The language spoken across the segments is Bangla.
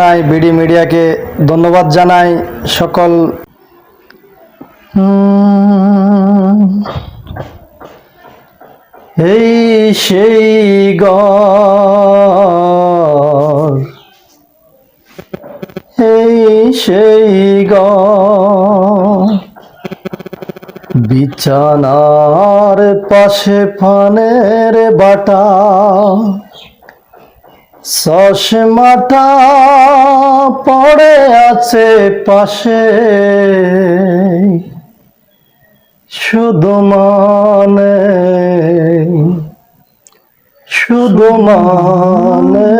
নাই বিডি মিডিয়াকে ধন্যবাদ জানাই সকল এই সেই ঘর এই সেই ঘর বিছানার পাশে ফানের বাটা চশমাটা পড়ে আছে পাশে শুধু মানে শুধু মানে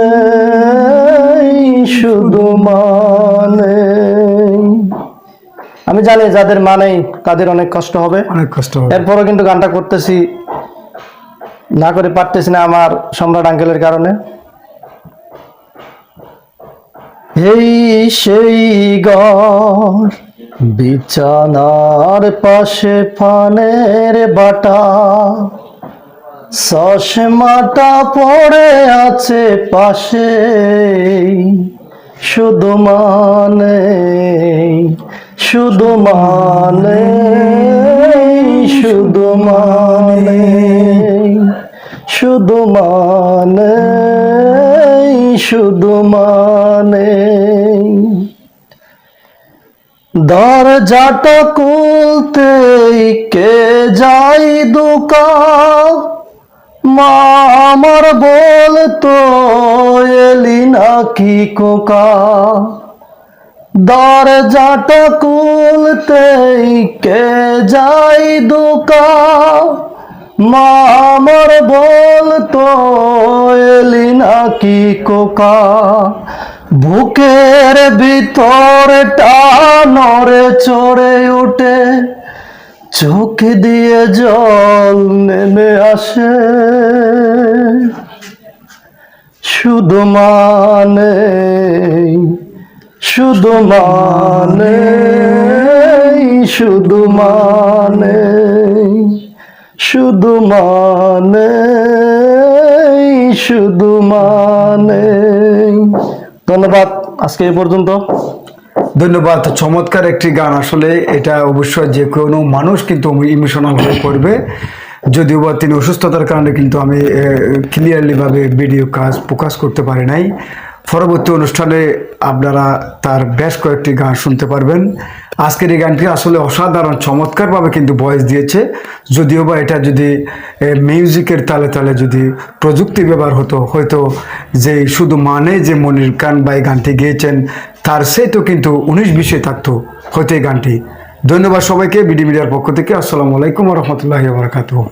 শুধু মানে আমি জানি যাদের মানে তাদের অনেক কষ্ট হবে, এরপরও কিন্তু গানটা করতেছি, না করে পারতেছি না আমার সম্রাট আঙ্কেলের কারণে। এই সেই ঘর বিছানার পাশে ফানের বাটা চশমাটা পড়ে আছে পাশে শুধু মানে শুধু মানে শুধু মানে শুধু মানে শুধু মানে দরজাটা খুলতেই কে যাই দুকা মা আমার বলতো এলি নাকি কোকা দরজাটা খুলতেই কে যাই দুকা মা আমার বলতো এলি নাকি কোকা বুকের ভিতরটা নড়ে চড়ে ওঠে চোখ দিয়ে জল নেমে আসে শুধু মানে শুধু মানে শুধু মানে শুধু মানে শুধু মানে। ধন্যবাদ, আজকে এই পর্যন্ত। ধন্যবাদ। চমৎকার একটি গান। আসলে এটা অবশ্যই যে কোনো মানুষ কিন্তু ইমোশনাল হয়ে পড়বে, যদিও বা তিনি অসুস্থতার কারণে কিন্তু আমি ক্লিয়ারলি ভাবে ভিডিও কাজ ফোকাস করতে পারি নাই। পরবর্তী অনুষ্ঠানে আপনারা তার বেশ কয়েকটি গান শুনতে পারবেন। আজকের এই গানটি আসলে অসাধারণ চমৎকারভাবে কিন্তু ভয়েস দিয়েছে, যদিও বা এটা যদি মিউজিকের তালে তালে যদি প্রযুক্তি ব্যবহার হতো, হয়তো যে শুধু মানে যে মনির খান ভাই গানটি গেয়েছেন তার সেই তো কিন্তু 19-20 থাকতো হয়তো এই গানটি। ধন্যবাদ সবাইকে বিডি মিডিয়ার পক্ষ থেকে। আসসালামু আলাইকুম ওয়া রাহমাতুল্লাহি ওয়া বারাকাতুহু।